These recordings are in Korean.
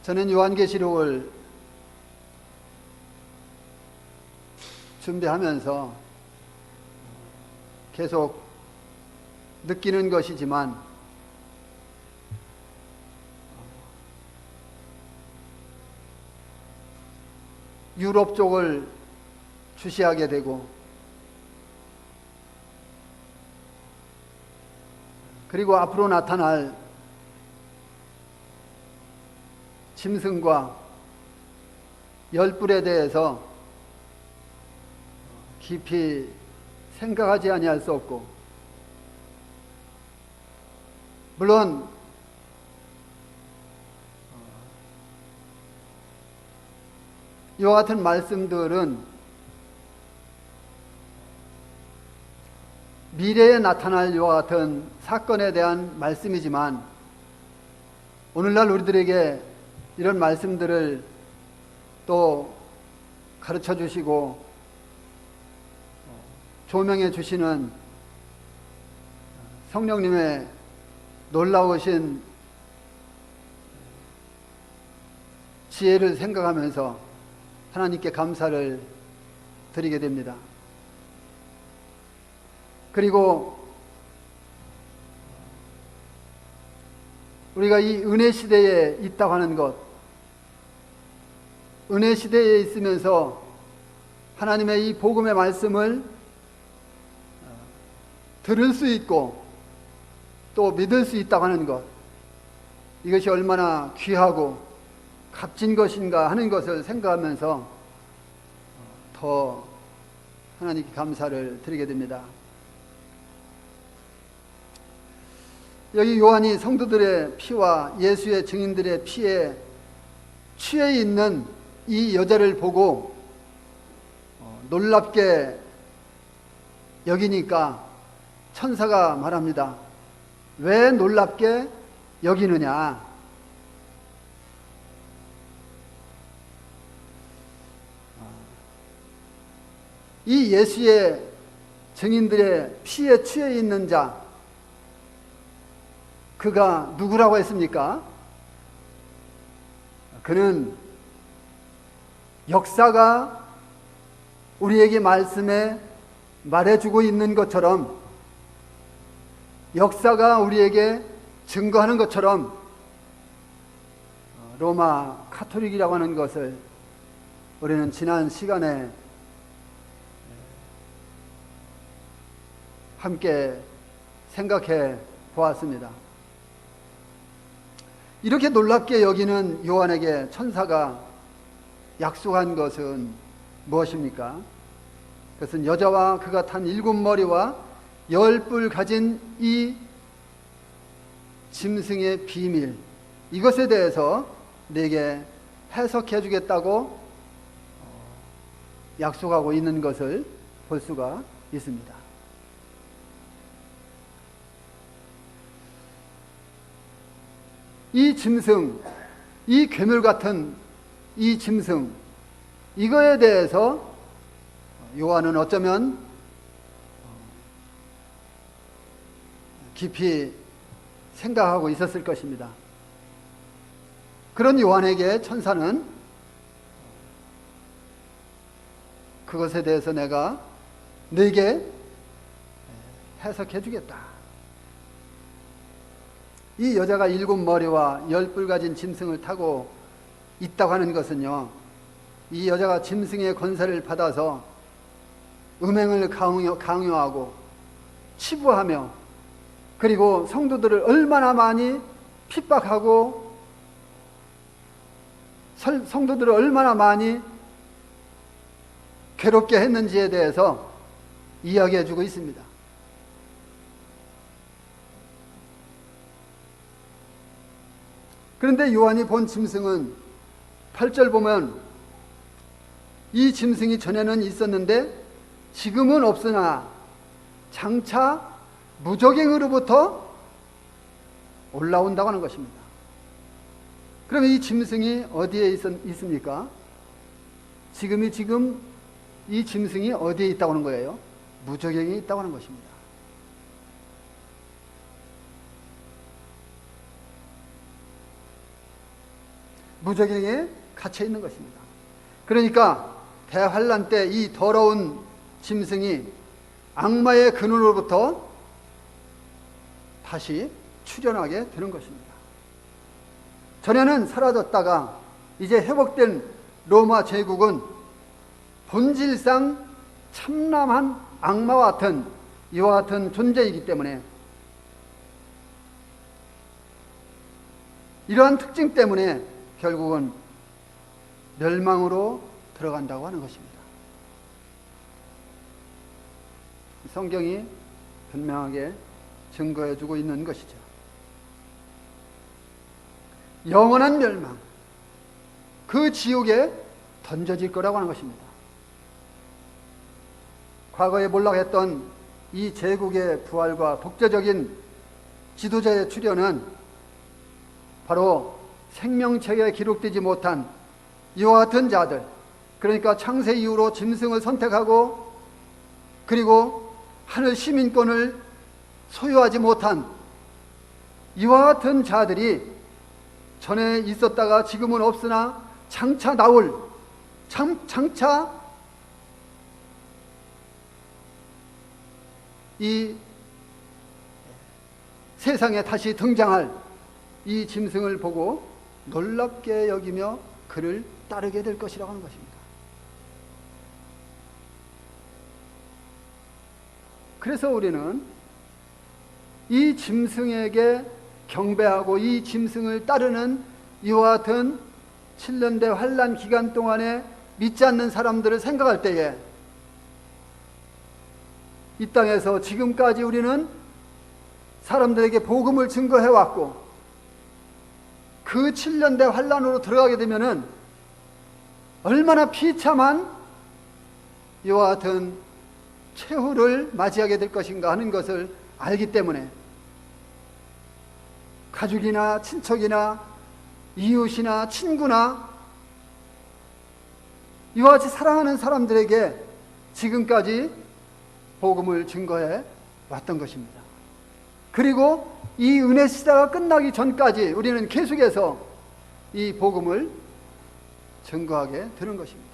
저는 요한계시록을 준비하면서 계속 느끼는 것이지만 유럽 쪽을 주시하게 되고, 그리고 앞으로 나타날 짐승과 열불에 대해서 깊이 생각하지 아니할 수 없고, 물론 이와 같은 말씀들은 미래에 나타날 이와 같은 사건에 대한 말씀이지만, 오늘날 우리들에게 이런 말씀들을 또 가르쳐 주시고 조명해 주시는 성령님의 놀라우신 지혜를 생각하면서 하나님께 감사를 드리게 됩니다. 그리고 우리가 이 은혜 시대에 있다고 하는 것, 은혜 시대에 있으면서 하나님의 이 복음의 말씀을 들을 수 있고 또 믿을 수 있다고 하는 것, 이것이 얼마나 귀하고 값진 것인가 하는 것을 생각하면서 더 하나님께 감사를 드리게 됩니다. 여기 요한이 성도들의 피와 예수의 증인들의 피에 취해 있는 이 여자를 보고 놀랍게 여기니까 천사가 말합니다. 왜 놀랍게 여기느냐? 이 예수의 증인들의 피에 취해 있는 자, 그가 누구라고 했습니까? 그는 역사가 우리에게 말씀에 말해주고 있는 것처럼, 역사가 우리에게 증거하는 것처럼 로마 카톨릭이라고 하는 것을 우리는 지난 시간에 함께 생각해 보았습니다. 이렇게 놀랍게 여기는 요한에게 천사가 약속한 것은 무엇입니까? 그것은 여자와 그가 탄 7머리와 10뿔 가진 이 짐승의 비밀, 이것에 대해서 내게 해석해 주겠다고 약속하고 있는 것을 볼 수가 있습니다. 이 짐승, 이 괴물 같은 이 짐승, 이거에 대해서 요한은 어쩌면 깊이 생각하고 있었을 것입니다. 그런 요한에게 천사는 그것에 대해서 내가 네게 해석해 주겠다. 이 여자가 7머리와 10뿔 가진 짐승을 타고 있다고 하는 것은요, 이 여자가 짐승의 권세를 받아서 음행을 강요하고 치부하며, 그리고 성도들을 얼마나 많이 핍박하고 성도들을 얼마나 많이 괴롭게 했는지에 대해서 이야기해 주고 있습니다. 그런데 요한이 본 짐승은 8절 보면 이 짐승이 전에는 있었는데 지금은 없으나 장차 무적행으로부터 올라온다고 하는 것입니다. 그러면 이 짐승이 어디에 있습니까? 지금 이 짐승이 어디에 있다고 하는 거예요? 무적행에 있다고 하는 것입니다. 무저갱에 갇혀 있는 것입니다. 그러니까 대환란 때 이 더러운 짐승이 악마의 근원으로부터 다시 출현하게 되는 것입니다. 전에는 사라졌다가 이제 회복된 로마 제국은 본질상 참남한 악마와 같은 이와 같은 존재이기 때문에, 이러한 특징 때문에 결국은 멸망으로 들어간다고 하는 것입니다. 성경이 분명하게 증거해 주고 있는 것이죠. 영원한 멸망, 그 지옥에 던져질 거라고 하는 것입니다. 과거에 몰락했던 이 제국의 부활과 독재적인 지도자의 출현은 바로 생명책에 기록되지 못한 이와 같은 자들, 그러니까 창세 이후로 짐승을 선택하고 그리고 하늘 시민권을 소유하지 못한 이와 같은 자들이 전에 있었다가 지금은 없으나 장차 나올, 장차 이 세상에 다시 등장할 이 짐승을 보고 놀랍게 여기며 그를 따르게 될 것이라고 하는 것입니다. 그래서 우리는 이 짐승에게 경배하고 이 짐승을 따르는 이와 같은 7년대 환란 기간 동안에 믿지 않는 사람들을 생각할 때에 이 땅에서 지금까지 우리는 사람들에게 복음을 증거해 왔고 그 7년대 환란으로 들어가게 되면은 얼마나 비참한 이와 같은 최후를 맞이하게 될 것인가 하는 것을 알기 때문에 가족이나 친척이나 이웃이나 친구나 이와 같이 사랑하는 사람들에게 지금까지 복음을 증거해 왔던 것입니다. 그리고 이 은혜 시대가 끝나기 전까지 우리는 계속해서 이 복음을 증거하게 되는 것입니다.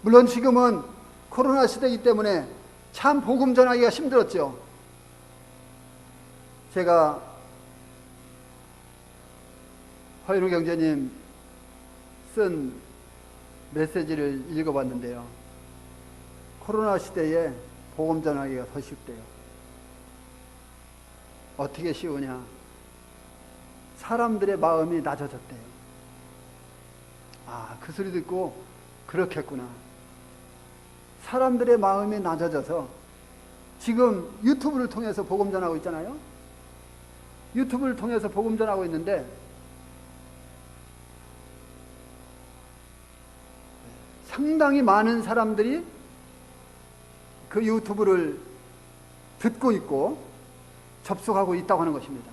물론 지금은 코로나 시대이기 때문에 참 복음 전하기가 힘들었죠. 제가 허인우 경제님 쓴 메시지를 읽어봤는데요. 코로나 시대에 복음 전하기가 더 쉽대요. 어떻게 쉬우냐? 사람들의 마음이 낮아졌대요. 아, 그 소리 듣고 그렇겠구나. 사람들의 마음이 낮아져서 지금 유튜브를 통해서 복음 전하고 있잖아요. 유튜브를 통해서 복음 전하고 있는데 상당히 많은 사람들이 그 유튜브를 듣고 있고 접속하고 있다고 하는 것입니다.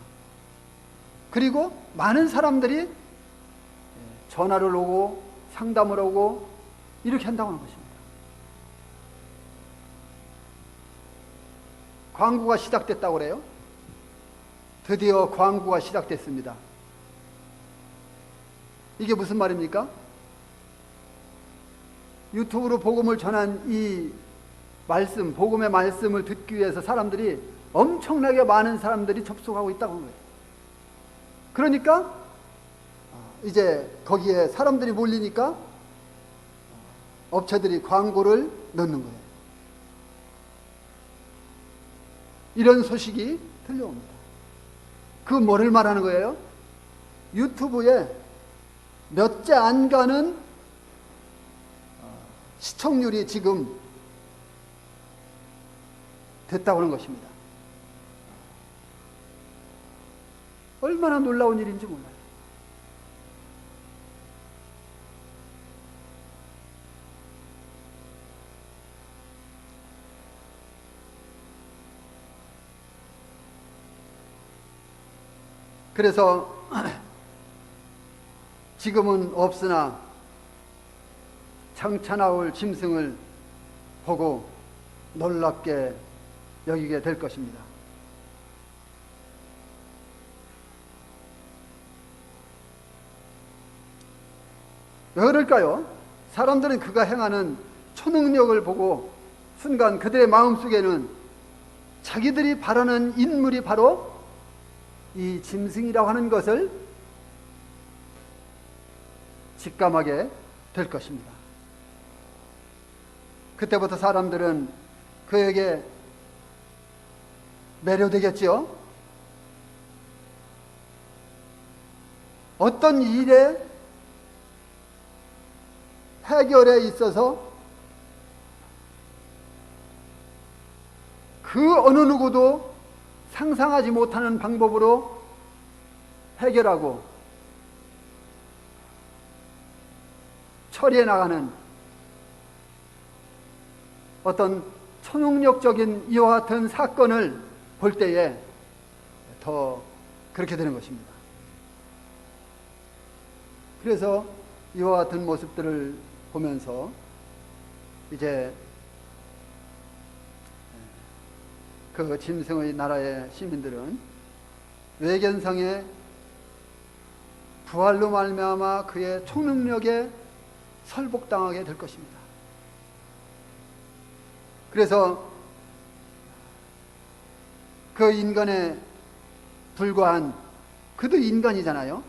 그리고 많은 사람들이 전화를 오고 상담을 오고 이렇게 한다고 하는 것입니다. 광고가 시작됐다고 그래요. 드디어 광고가 시작됐습니다. 이게 무슨 말입니까? 유튜브로 복음을 전한 이 말씀, 복음의 말씀을 듣기 위해서 사람들이 엄청나게 많은 사람들이 접속하고 있다고 하는 거예요. 그러니까 이제 거기에 사람들이 몰리니까 업체들이 광고를 넣는 거예요. 이런 소식이 들려옵니다. 그 뭐를 말하는 거예요? 유튜브에 몇째 안 가는 시청률이 지금 됐다고 하는 것입니다. 얼마나 놀라운 일인지 몰라요. 그래서 지금은 없으나 장차 나올 짐승을 보고 놀랍게 여기게 될 것입니다. 왜 그럴까요? 사람들은 그가 행하는 초능력을 보고 순간 그들의 마음속에는 자기들이 바라는 인물이 바로 이 짐승이라고 하는 것을 직감하게 될 것입니다. 그때부터 사람들은 그에게 매료되겠지요. 어떤 일의 해결에 있어서 그 어느 누구도 상상하지 못하는 방법으로 해결하고 처리해 나가는 어떤 초능력적인 이와 같은 사건을 볼 때에 더 그렇게 되는 것입니다. 그래서 이와 같은 모습들을 보면서 이제 그 짐승의 나라의 시민들은 외견상의 부활로 말미암아 그의 초능력에 설복당하게 될 것입니다. 그래서 그 인간에 불과한, 그도 인간이잖아요.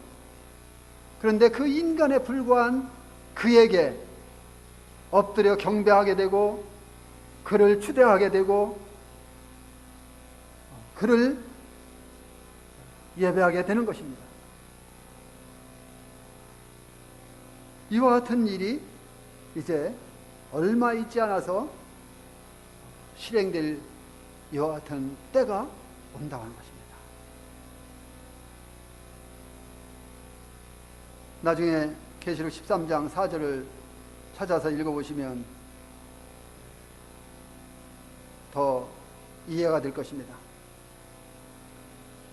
그런데 그 인간에 불과한 그에게 엎드려 경배하게 되고 그를 추대하게 되고 그를 예배하게 되는 것입니다. 이와 같은 일이 이제 얼마 있지 않아서 실행될 이와 같은 때가 온다고 하는 것입니다. 나중에 계시록 13장 4절을 찾아서 읽어보시면 더 이해가 될 것입니다.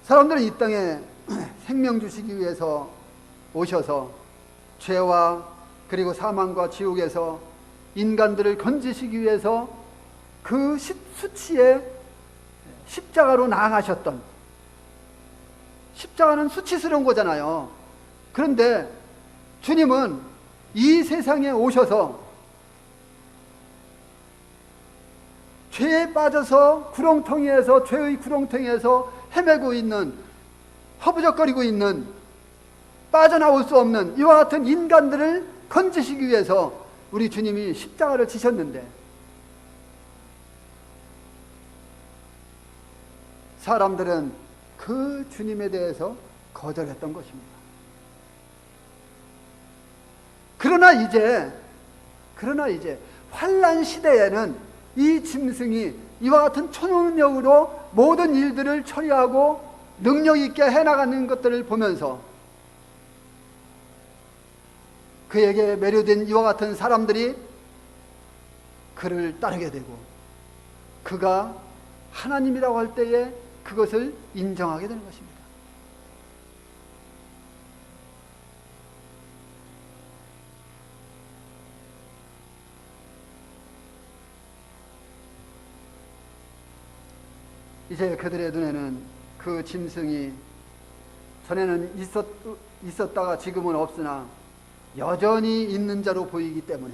사람들은 이 땅에 생명 주시기 위해서 오셔서 죄와 그리고 사망과 지옥에서 인간들을 건지시기 위해서 그 수치에 십자가로 나아가셨던, 십자가는 수치스러운 거잖아요. 그런데 주님은 이 세상에 오셔서 죄에 빠져서 구렁텅이에서, 죄의 구렁텅이에서 헤매고 있는, 허부적거리고 있는, 빠져나올 수 없는 이와 같은 인간들을 건지시기 위해서 우리 주님이 십자가를 지셨는데 사람들은 그 주님에 대해서 거절했던 것입니다. 그러나 이제 환난 시대에는 이 짐승이 이와 같은 초능력으로 모든 일들을 처리하고 능력 있게 해나가는 것들을 보면서 그에게 매료된 이와 같은 사람들이 그를 따르게 되고 그가 하나님이라고 할 때에 그것을 인정하게 되는 것입니다. 이제 그들의 눈에는 그 짐승이 전에는 있었다가 지금은 없으나 여전히 있는 자로 보이기 때문에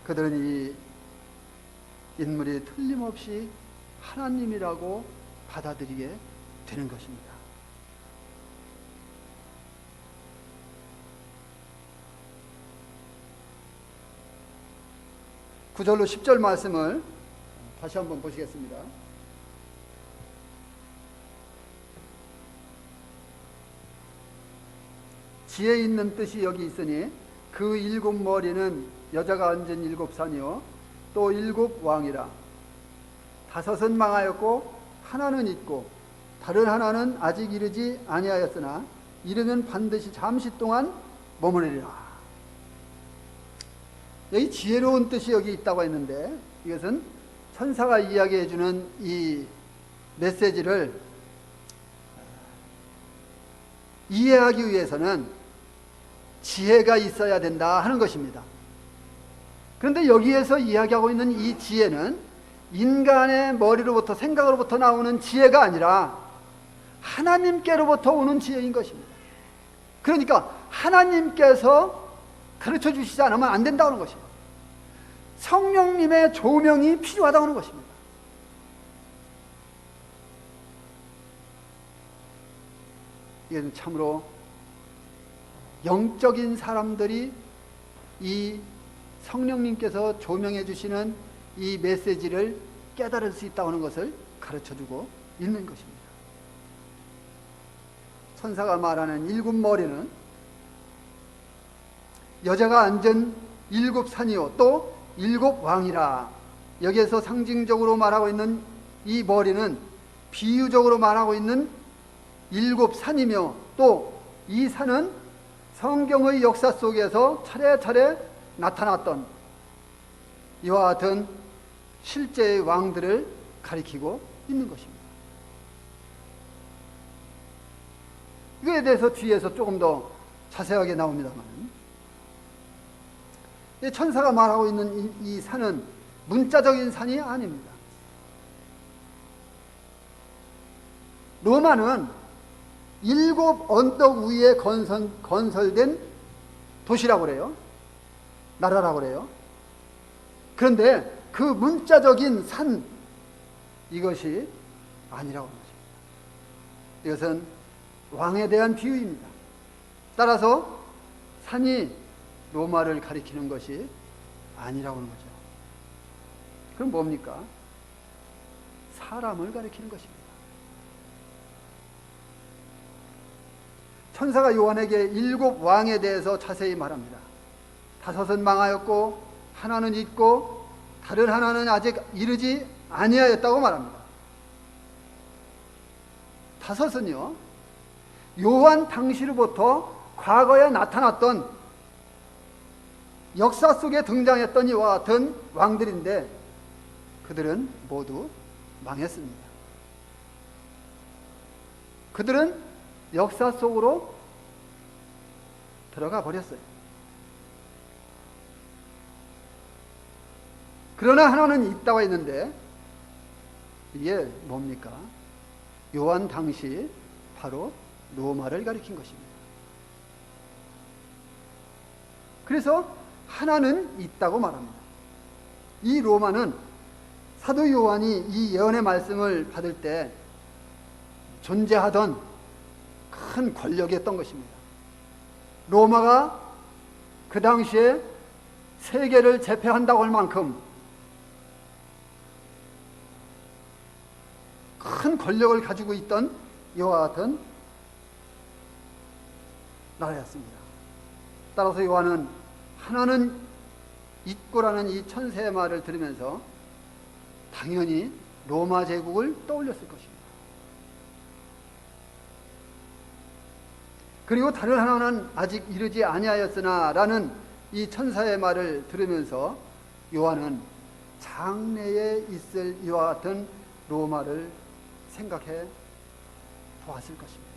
그들은 이 인물이 틀림없이 하나님이라고 받아들이게 되는 것입니다. 구절로 10절 말씀을 다시 한번 보시겠습니다. 지혜 있는 뜻이 여기 있으니 그 일곱 머리는 여자가 앉은 일곱 산이요 또 일곱 왕이라. 다섯은 망하였고 하나는 있고 다른 하나는 아직 이르지 아니하였으나 이르면 반드시 잠시 동안 머무르리라. 여기 지혜로운 뜻이 여기 있다고 했는데 이것은 천사가 이야기해 주는 이 메시지를 이해하기 위해서는 지혜가 있어야 된다 하는 것입니다. 그런데 여기에서 이야기하고 있는 이 지혜는 인간의 머리로부터, 생각으로부터 나오는 지혜가 아니라 하나님께로부터 오는 지혜인 것입니다. 그러니까 하나님께서 가르쳐 주시지 않으면 안 된다는 것입니다. 성령님의 조명이 필요하다는 것입니다. 이건 참으로 영적인 사람들이 이 성령님께서 조명해 주시는 이 메시지를 깨달을 수 있다는 것을 가르쳐주고 있는 것입니다. 천사가 말하는 일곱 머리는 여자가 앉은 일곱 산이요 또 일곱 왕이라. 여기에서 상징적으로 말하고 있는 이 머리는 비유적으로 말하고 있는 일곱 산이며, 또 이 산은 성경의 역사 속에서 차례차례 나타났던 이와 같은 실제의 왕들을 가리키고 있는 것입니다. 이거에 대해서 뒤에서 조금 더 자세하게 나옵니다만, 천사가 말하고 있는 이 산은 문자적인 산이 아닙니다. 로마는 일곱 언덕 위에 건설된 도시라고 그래요. 나라라고 그래요. 그런데 그 문자적인 산, 이것이 아니라고 하는 것입니다. 이것은 왕에 대한 비유입니다. 따라서 산이 로마를 가리키는 것이 아니라고 하는 거죠. 그럼 뭡니까? 사람을 가리키는 것입니다. 천사가 요한에게 일곱 왕에 대해서 자세히 말합니다. 다섯은 망하였고 하나는 있고 다른 하나는 아직 이르지 아니하였다고 말합니다. 다섯은요, 요한 당시로부터 과거에 나타났던 역사 속에 등장했던 이와 같은 왕들인데 그들은 모두 망했습니다. 그들은 역사 속으로 들어가 버렸어요. 그러나 하나는 있다고 했는데 이게 뭡니까? 요한 당시 바로 로마를 가리킨 것입니다. 그래서 하나는 있다고 말합니다. 이 로마는 사도 요한이 이 예언의 말씀을 받을 때 존재하던 큰 권력이었던 것입니다. 로마가 그 당시에 세계를 제패한다고 할 만큼 큰 권력을 가지고 있던 이와 같은 나라였습니다. 따라서 요한은 하나는 있고라는 이 천사의 말을 들으면서 당연히 로마 제국을 떠올렸을 것입니다. 그리고 다른 하나는 아직 이르지 아니하였으나 라는 이 천사의 말을 들으면서 요한은 장래에 있을 이와 같은 로마를 생각해 보았을 것입니다.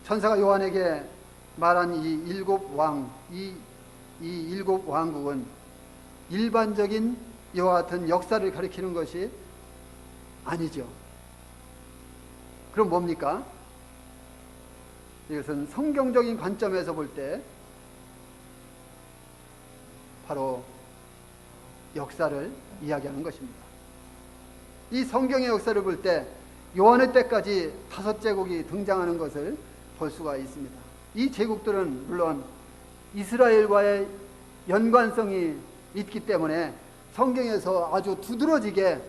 천사가 요한에게 말한 이 일곱 왕, 이 일곱 왕국은 일반적인 이와 같은 역사를 가리키는 것이 아니죠. 그럼 뭡니까? 이것은 성경적인 관점에서 볼 때 바로 역사를 이야기하는 것입니다. 이 성경의 역사를 볼 때 요한의 때까지 다섯 제국이 등장하는 것을 볼 수가 있습니다. 이 제국들은 물론 이스라엘과의 연관성이 있기 때문에 성경에서 아주 두드러지게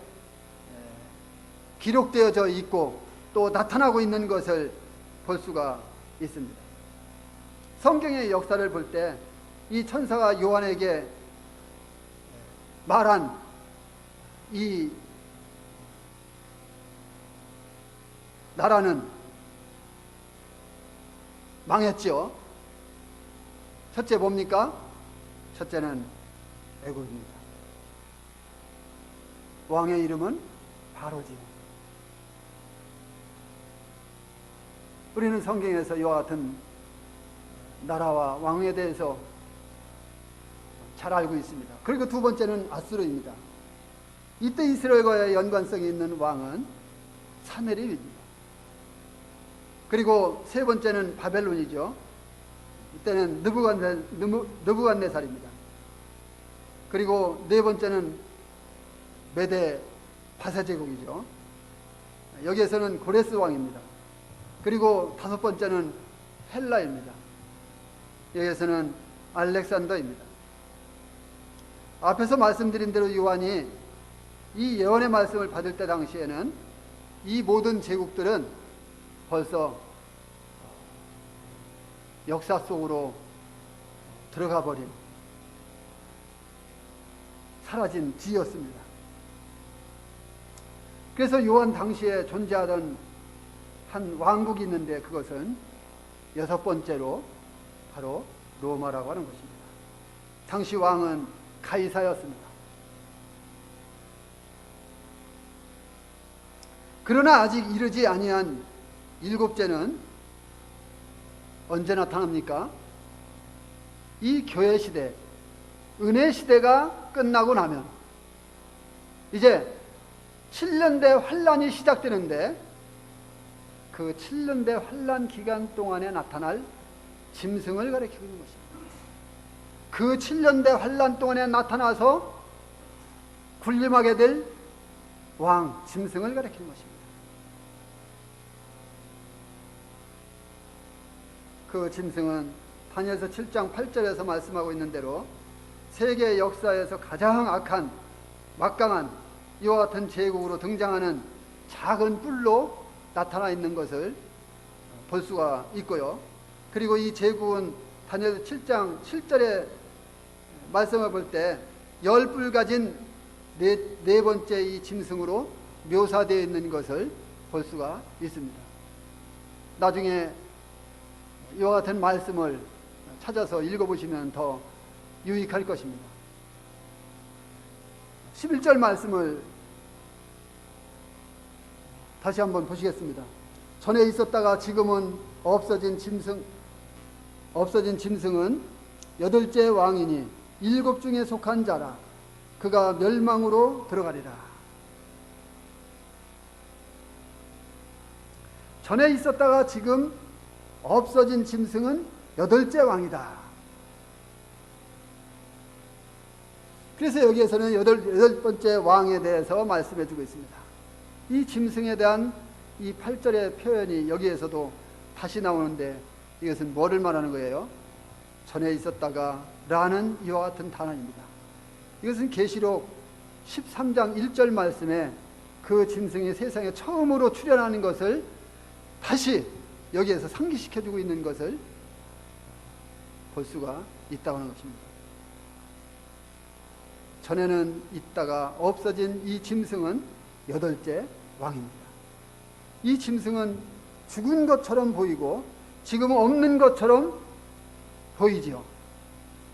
기록되어져 있고 또 나타나고 있는 것을 볼 수가 있습니다. 성경의 역사를 볼 때 이 천사가 요한에게 말한 이 나라는 망했죠. 첫째 뭡니까? 첫째는 애굽입니다. 왕의 이름은 바로지요. 우리는 성경에서 이와 같은 나라와 왕에 대해서 잘 알고 있습니다. 그리고 두 번째는 아수르입니다. 이때 이스라엘과의 연관성이 있는 왕은 사내립입니다. 그리고 세 번째는 바벨론이죠. 이때는 느부갓네살입니다. 그리고 네 번째는 메데 바사 제국이죠. 여기에서는 고레스 왕입니다. 그리고 다섯 번째는 헬라입니다. 여기에서는 알렉산더입니다. 앞에서 말씀드린 대로 요한이 이 예언의 말씀을 받을 때 당시에는 이 모든 제국들은 벌써 역사 속으로 들어가 버린, 사라진 지였습니다. 그래서 요한 당시에 존재하던 한 왕국이 있는데 그것은 여섯 번째로 바로 로마라고 하는 것입니다. 당시 왕은 가이사였습니다. 그러나 아직 이르지 아니한 일곱째는 언제 나타납니까? 이 교회 시대, 은혜 시대가 끝나고 나면 이제 7년대 환란이 시작되는데 그 7년대 환란 기간 동안에 나타날 짐승을 가리키고 있는 것입니다. 그 7년대 환란 동안에 나타나서 군림하게 될 왕, 짐승을 가리키는 것입니다. 그 짐승은 다니엘서 7장 8절에서 말씀하고 있는 대로 세계 역사에서 가장 악한, 막강한 이와 같은 제국으로 등장하는 작은 뿔로 나타나 있는 것을 볼 수가 있고요. 그리고 이 제국은 다니엘서 7장 7절에 말씀을 볼 때 10뿔 가진 네 번째 이 짐승으로 묘사되어 있는 것을 볼 수가 있습니다. 나중에 이와 같은 말씀을 찾아서 읽어보시면 더 유익할 것입니다. 11절 말씀을 다시 한번 보시겠습니다. 전에 있었다가 지금은 없어진 짐승은 여덟째 왕이니 일곱 중에 속한 자라. 그가 멸망으로 들어가리라. 전에 있었다가 지금 없어진 짐승은 여덟째 왕이다. 그래서 여기에서는 여덟 번째 왕에 대해서 말씀해 주고 있습니다. 이 짐승에 대한 이 8절의 표현이 여기에서도 다시 나오는데 이것은 뭐를 말하는 거예요? 전에 있었다가 라는 이와 같은 단어입니다. 이것은 계시록 13장 1절 말씀에 그 짐승이 세상에 처음으로 출현하는 것을 다시 여기에서 상기시켜주고 있는 것을 볼 수가 있다고 하는 것입니다. 전에는 있다가 없어진 이 짐승은 여덟째 왕입니다. 이 짐승은 죽은 것처럼 보이고 지금은 없는 것처럼 보이지요.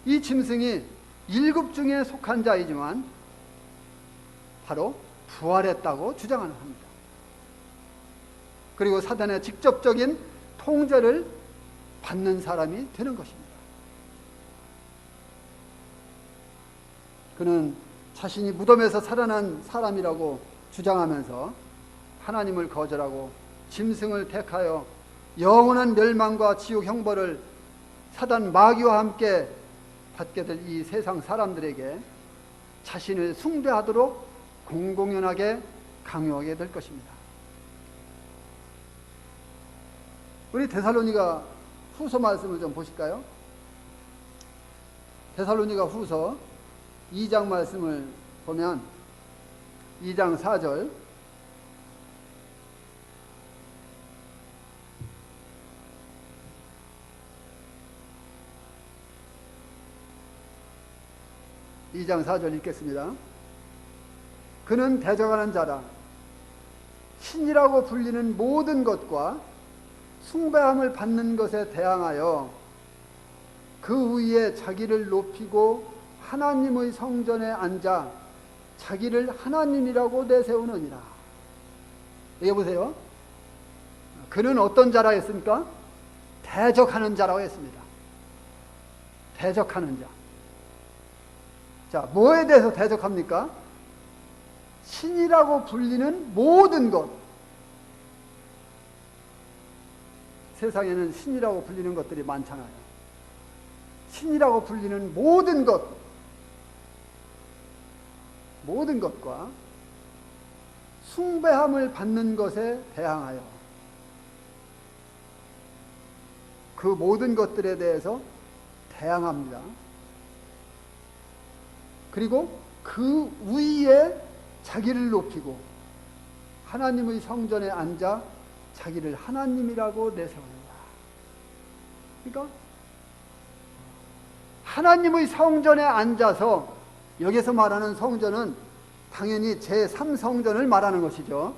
이 짐승이 일곱 중에 속한 자이지만 바로 부활했다고 주장하는 겁니다. 그리고 사단의 직접적인 통제를 받는 사람이 되는 것입니다. 그는 자신이 무덤에서 살아난 사람이라고 주장하면서 하나님을 거절하고 짐승을 택하여 영원한 멸망과 지옥 형벌을 사단 마귀와 함께 받게 될 이 세상 사람들에게 자신을 숭배하도록 공공연하게 강요하게 될 것입니다. 우리 데살로니가 후서 말씀을 좀 보실까요? 데살로니가 후서 2장 말씀을 보면 2장 4절, 읽겠습니다. 그는 대적하는 자라. 신이라고 불리는 모든 것과 숭배함을 받는 것에 대항하여 그 위에 자기를 높이고 하나님의 성전에 앉아 자기를 하나님이라고 내세우느니라. 여기 보세요. 그는 어떤 자라 했습니까? 대적하는 자라고 했습니다. 대적하는 자. 자, 뭐에 대해서 대적합니까? 신이라고 불리는 모든 것. 세상에는 신이라고 불리는 것들이 많잖아요. 신이라고 불리는 모든 것과 숭배함을 받는 것에 대항하여 그 모든 것들에 대해서 대항합니다. 그리고 그 위에 자기를 높이고 하나님의 성전에 앉아 자기를 하나님이라고 내세웁니다. 그러니까 하나님의 성전에 앉아서, 여기서 말하는 성전은 당연히 제3성전을 말하는 것이죠.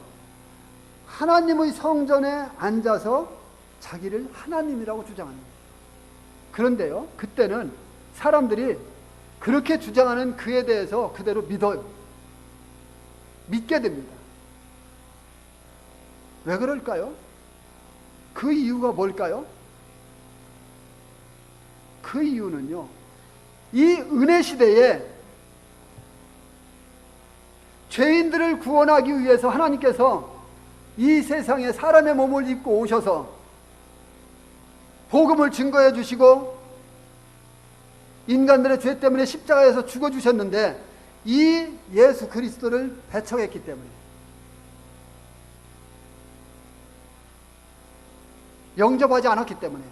하나님의 성전에 앉아서 자기를 하나님이라고 주장하는 거예요. 그런데요, 그때는 사람들이 그렇게 주장하는 그에 대해서 그대로 믿어요. 믿게 됩니다. 왜 그럴까요? 그 이유가 뭘까요? 그 이유는요, 이 은혜 시대에 죄인들을 구원하기 위해서 하나님께서 이 세상에 사람의 몸을 입고 오셔서 복음을 증거해 주시고 인간들의 죄 때문에 십자가에서 죽어 주셨는데, 이 예수 그리스도를 배척했기 때문에, 영접하지 않았기 때문에,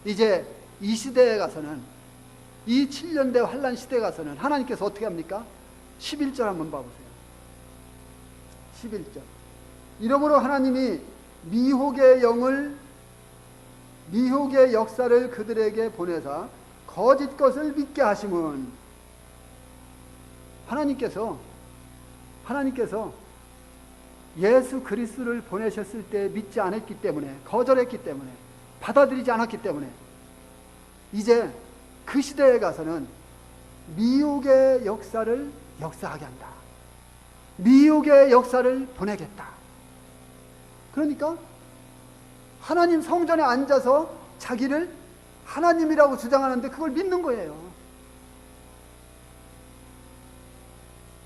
이제 이 시대에 가서는, 이 7년대 환란 시대에 가서는 하나님께서 어떻게 합니까? 11절 한번 봐보세요. 11절. 이러므로 하나님이 미혹의 역사를 그들에게 보내사 거짓 것을 믿게 하심은, 하나님께서 예수 그리스도를 보내셨을 때 믿지 않았기 때문에, 거절했기 때문에, 받아들이지 않았기 때문에, 이제 그 시대에 가서는 미혹의 역사를 역사하게 한다. 미혹의 역사를 보내겠다. 그러니까 하나님 성전에 앉아서 자기를 하나님이라고 주장하는데 그걸 믿는 거예요.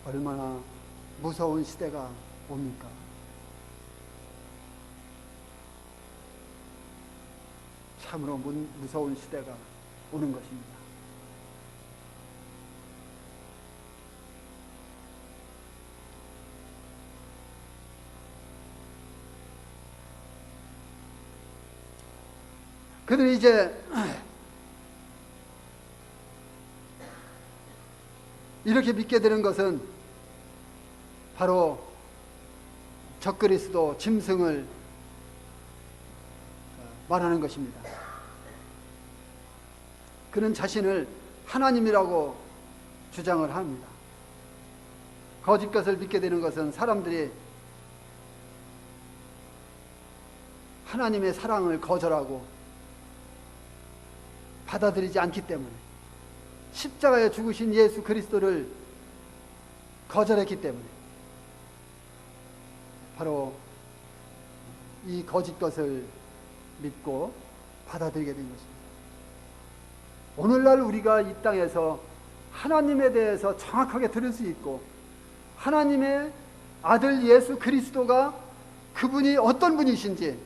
얼마나 무서운 시대가 옵니까? 참으로 무서운 시대가 오는 것입니다. 그들이 이제 이렇게 믿게 되는 것은 바로 적그리스도 짐승을 말하는 것입니다. 그는 자신을 하나님이라고 주장을 합니다. 거짓 것을 믿게 되는 것은 사람들이 하나님의 사랑을 거절하고 받아들이지 않기 때문에, 십자가에 죽으신 예수 그리스도를 거절했기 때문에 바로 이 거짓 것을 믿고 받아들이게 된 것입니다. 오늘날 우리가 이 땅에서 하나님에 대해서 정확하게 들을 수 있고, 하나님의 아들 예수 그리스도가 그분이 어떤 분이신지,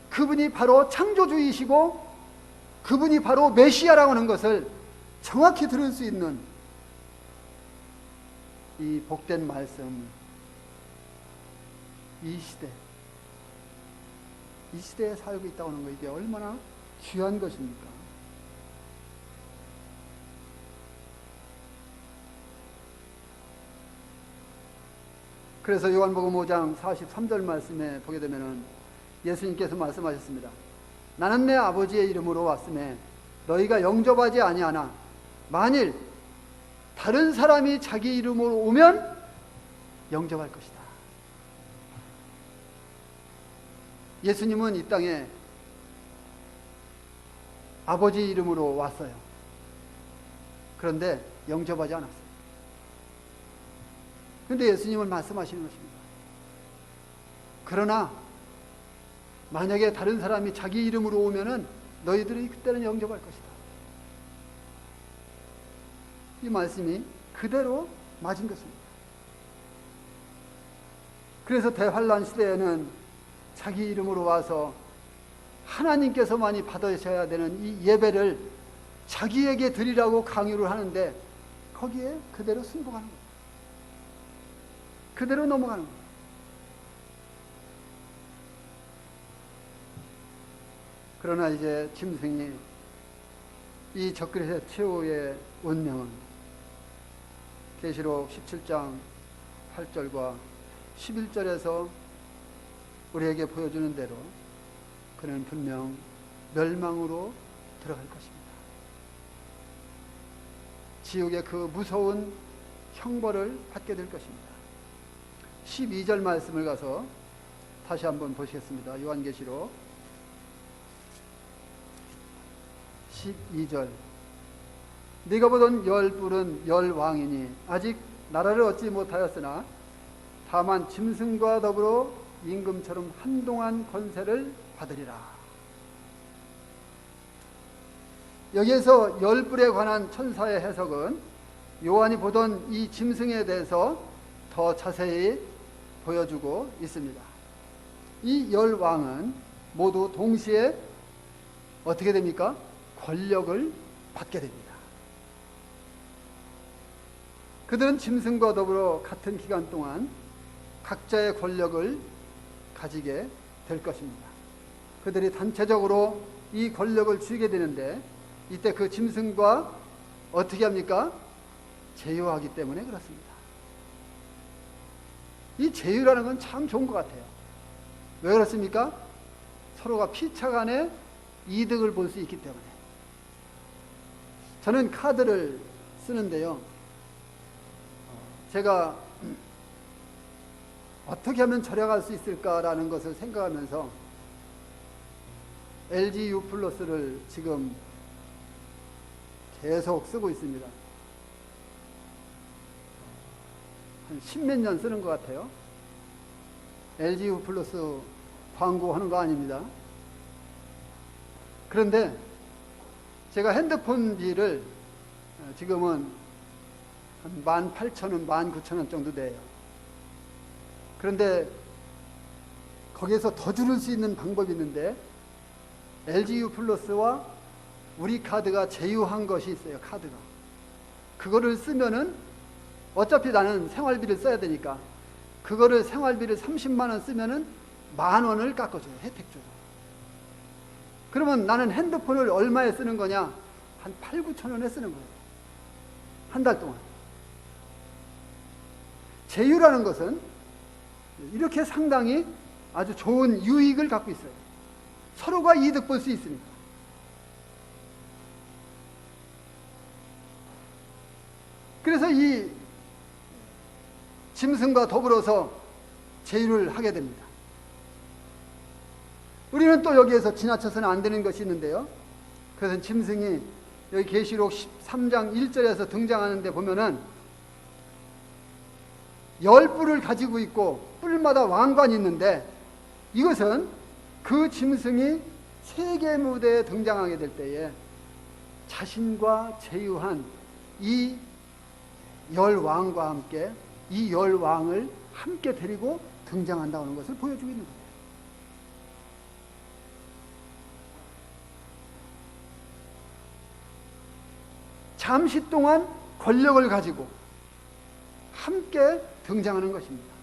그분이 바로 창조주이시고 그분이 바로 메시아라고 하는 것을 정확히 들을 수 있는 이 복된 말씀, 이 시대에 살고 있다고 하는 거, 이게 얼마나 귀한 것입니까? 그래서 요한복음 5장 43절 말씀에 보게 되면은 예수님께서 말씀하셨습니다. 나는 내 아버지의 이름으로 왔음에 너희가 영접하지 아니하나 만일 다른 사람이 자기 이름으로 오면 영접할 것이다. 예수님은 이 땅에 아버지 이름으로 왔어요. 그런데 영접하지 않았어요. 그런데 예수님은 말씀하시는 것입니다. 그러나 만약에 다른 사람이 자기 이름으로 오면은 너희들이 그때는 영접할 것이다. 이 말씀이 그대로 맞은 것입니다. 그래서 대환란 시대에는 자기 이름으로 와서 하나님께서만이 받으셔야 되는 이 예배를 자기에게 드리라고 강요를 하는데 거기에 그대로 승복하는 거예요. 그대로 넘어가는 거예요. 그러나 이제 짐승이 이 적그리스도의 최후의 운명은 계시록 17장 8절과 11절에서 우리에게 보여주는 대로 그는 분명 멸망으로 들어갈 것입니다. 지옥의 그 무서운 형벌을 받게 될 것입니다. 12절 말씀을 가서 다시 한번 보시겠습니다. 요한계시록 12절. 네가 보던 열 뿔은 열 왕이니 아직 나라를 얻지 못하였으나 다만 짐승과 더불어 임금처럼 한동안 권세를 받으리라. 여기에서 열 뿔에 관한 천사의 해석은 요한이 보던 이 짐승에 대해서 더 자세히 보여주고 있습니다. 이 열 왕은 모두 동시에 어떻게 됩니까? 권력을 받게 됩니다. 그들은 짐승과 더불어 같은 기간 동안 각자의 권력을 가지게 될 것입니다. 그들이 단체적으로 이 권력을 쥐게 되는데 이때 그 짐승과 어떻게 합니까? 제휴하기 때문에 그렇습니다. 이 제휴라는 건 참 좋은 것 같아요. 왜 그렇습니까? 서로가 피차간에 이득을 볼 수 있기 때문에. 저는 카드를 쓰는데요. 제가 어떻게 하면 절약할 수 있을까라는 것을 생각하면서 LG U 플러스를 지금 계속 쓰고 있습니다. 한 10몇 년 쓰는 것 같아요. LG U 플러스 광고하는 거 아닙니다. 그런데 제가 핸드폰 비를 지금은 한 18,000원, 19,000원 정도 돼요. 그런데 거기에서 더 줄일 수 있는 방법이 있는데 LGU 플러스와 우리 카드가 제휴한 것이 있어요. 카드가. 그거를 쓰면은 어차피 나는 생활비를 써야 되니까 그거를 생활비를 30만 원 쓰면은 10,000원을 깎아줘요. 혜택적으로. 그러면 나는 핸드폰을 얼마에 쓰는 거냐? 한 8,000~9,000원에 쓰는 거예요. 한 달 동안. 제휴라는 것은 이렇게 상당히 아주 좋은 유익을 갖고 있어요. 서로가 이득 볼 수 있으니까. 그래서 이 짐승과 더불어서 제휴를 하게 됩니다. 우리는 또 여기에서 지나쳐서는 안 되는 것이 있는데요. 그것은 짐승이 여기 계시록 13장 1절에서 등장하는데 보면은 10뿔을 가지고 있고 뿔마다 왕관이 있는데 이것은 그 짐승이 세계 무대에 등장하게 될 때에 자신과 제휴한 이 10왕과 함께 이 10왕을 함께 데리고 등장한다고 하는 것을 보여주고 있는 거예요. 잠시 동안 권력을 가지고 함께 등장하는 것입니다.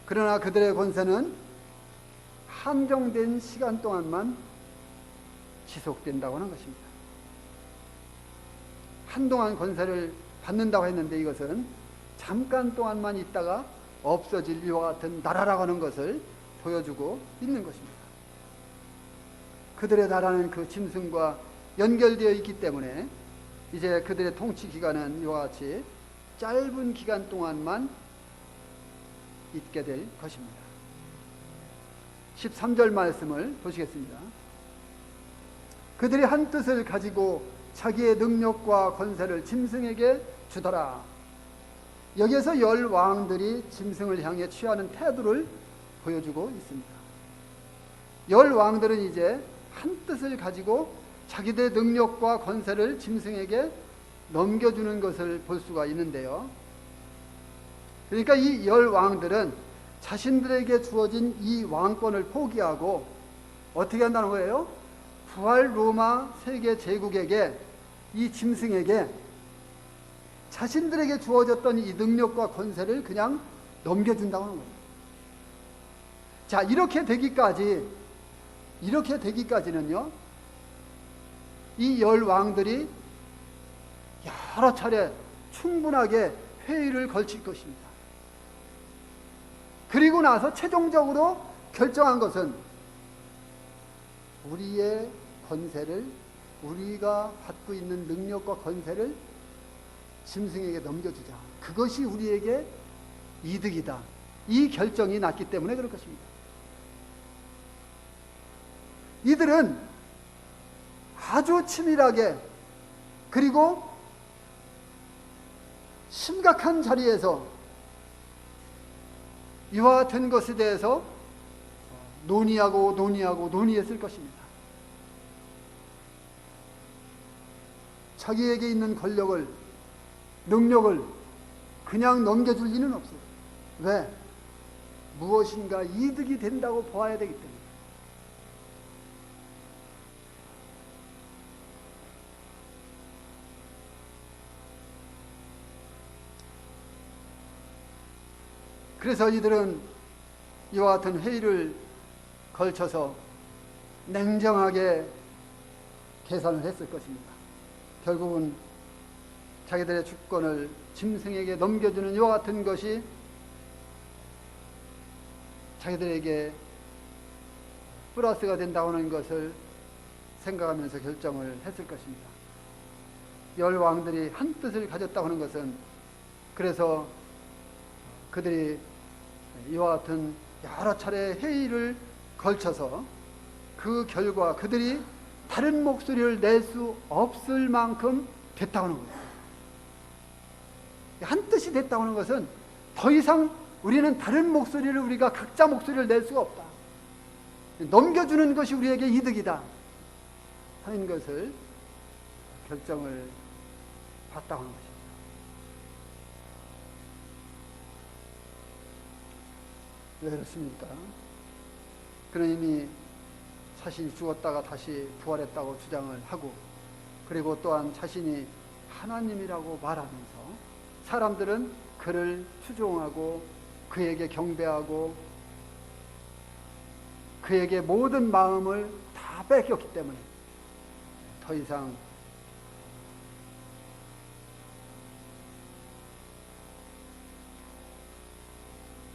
그러나 그들의 권세는 한정된 시간 동안만 지속된다고 하는 것입니다. 한동안 권세를 받는다고 했는데 이것은 잠깐 동안만 있다가 없어질 이와 같은 나라라고 하는 것을 보여주고 있는 것입니다. 그들의 나라는 그 짐승과 연결되어 있기 때문에 이제 그들의 통치 기간은 이와 같이 짧은 기간 동안만 있게 될 것입니다. 13절 말씀을 보시겠습니다. 그들이 한 뜻을 가지고 자기의 능력과 권세를 짐승에게 주더라. 여기에서 10왕들이 짐승을 향해 취하는 태도를 보여주고 있습니다. 10왕들은 이제 한 뜻을 가지고 자기들의 능력과 권세를 짐승에게 넘겨주는 것을 볼 수가 있는데요. 그러니까 이 10왕들은 자신들에게 주어진 이 왕권을 포기하고 어떻게 한다는 거예요? 부활 로마 세계 제국에게, 이 짐승에게 자신들에게 주어졌던 이 능력과 권세를 그냥 넘겨준다고 하는 거예요. 자, 이렇게 되기까지는요, 이 열 왕들이 여러 차례 충분하게 회의를 걸칠 것입니다. 그리고 나서 최종적으로 결정한 것은 우리의 권세를, 우리가 갖고 있는 능력과 권세를 짐승에게 넘겨주자. 그것이 우리에게 이득이다. 이 결정이 났기 때문에 그럴 것입니다. 이들은 아주 치밀하게, 그리고 심각한 자리에서 이와 같은 것에 대해서 논의했을 것입니다. 자기에게 있는 권력을, 능력을 그냥 넘겨줄 리는 없어요. 왜? 무엇인가 이득이 된다고 보아야 되기 때문에. 그래서 이들은 이와 같은 회의를 걸쳐서 냉정하게 계산을 했을 것입니다. 결국은 자기들의 주권을 짐승에게 넘겨주는 이와 같은 것이 자기들에게 플러스가 된다고 하는 것을 생각하면서 결정을 했을 것입니다. 열 왕들이 한 뜻을 가졌다고 하는 것은, 그래서 그들이 이와 같은 여러 차례 회의를 걸쳐서 그 결과 그들이 다른 목소리를 낼 수 없을 만큼 됐다고 하는 거예요. 한 뜻이 됐다고 하는 것은 더 이상 우리는 다른 목소리를, 우리가 각자 목소리를 낼 수가 없다. 넘겨주는 것이 우리에게 이득이다 하는 것을 결정을 봤다고 하는 것입니다. 왜 그렇습니까? 그는 이미 자신이 죽었다가 다시 부활했다고 주장을 하고, 그리고 또한 자신이 하나님이라고 말하면서 사람들은 그를 추종하고 그에게 경배하고 그에게 모든 마음을 다 뺏겼기 때문에 더 이상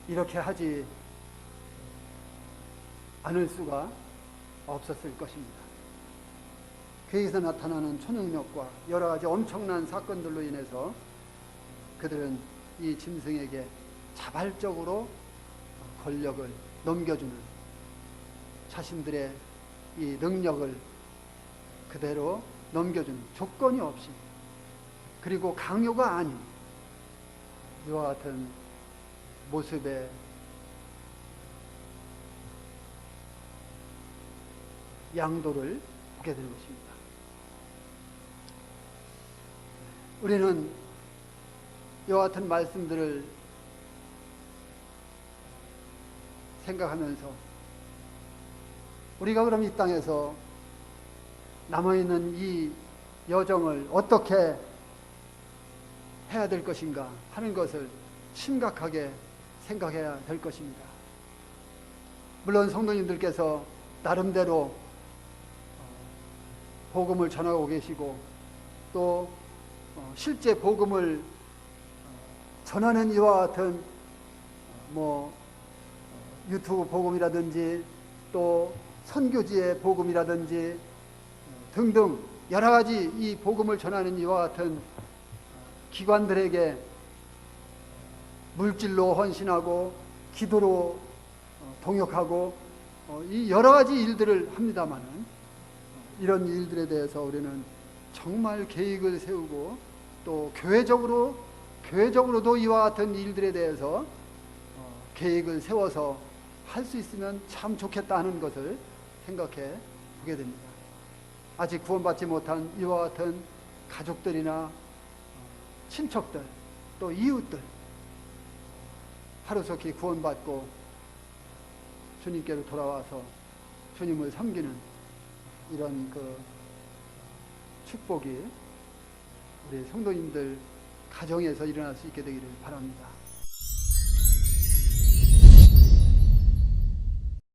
이렇게 하지 않을 수가 없었을 것입니다. 거기서 나타나는 초능력과 여러 가지 엄청난 사건들로 인해서 그들은 이 짐승에게 자발적으로 권력을 넘겨주는, 자신들의 이 능력을 그대로 넘겨주는, 조건이 없이, 그리고 강요가 아닌 이와 같은 모습의 양도를 보게 되는 것입니다. 우리는 이와 같은 말씀들을 생각하면서 우리가 그럼 이 땅에서 남아있는 이 여정을 어떻게 해야 될 것인가 하는 것을 심각하게 생각해야 될 것입니다. 물론 성도님들께서 나름대로 복음을 전하고 계시고, 또 실제 복음을 전하는 이와 같은 유튜브 복음이라든지 또 선교지의 복음이라든지 등등 여러 가지 이 복음을 전하는 이와 같은 기관들에게 물질로 헌신하고 기도로 동역하고 이 여러 가지 일들을 합니다마는, 이런 일들에 대해서 우리는 정말 계획을 세우고 또 교회적으로도 이와 같은 일들에 대해서 계획을 세워서 할 수 있으면 참 좋겠다 하는 것을 생각해 보게 됩니다. 아직 구원받지 못한 이와 같은 가족들이나 친척들, 또 이웃들, 하루속히 구원받고 주님께로 돌아와서 주님을 섬기는 이런 그 축복이 우리 성도님들 가정에서 일어날 수 있게 되기를 바랍니다.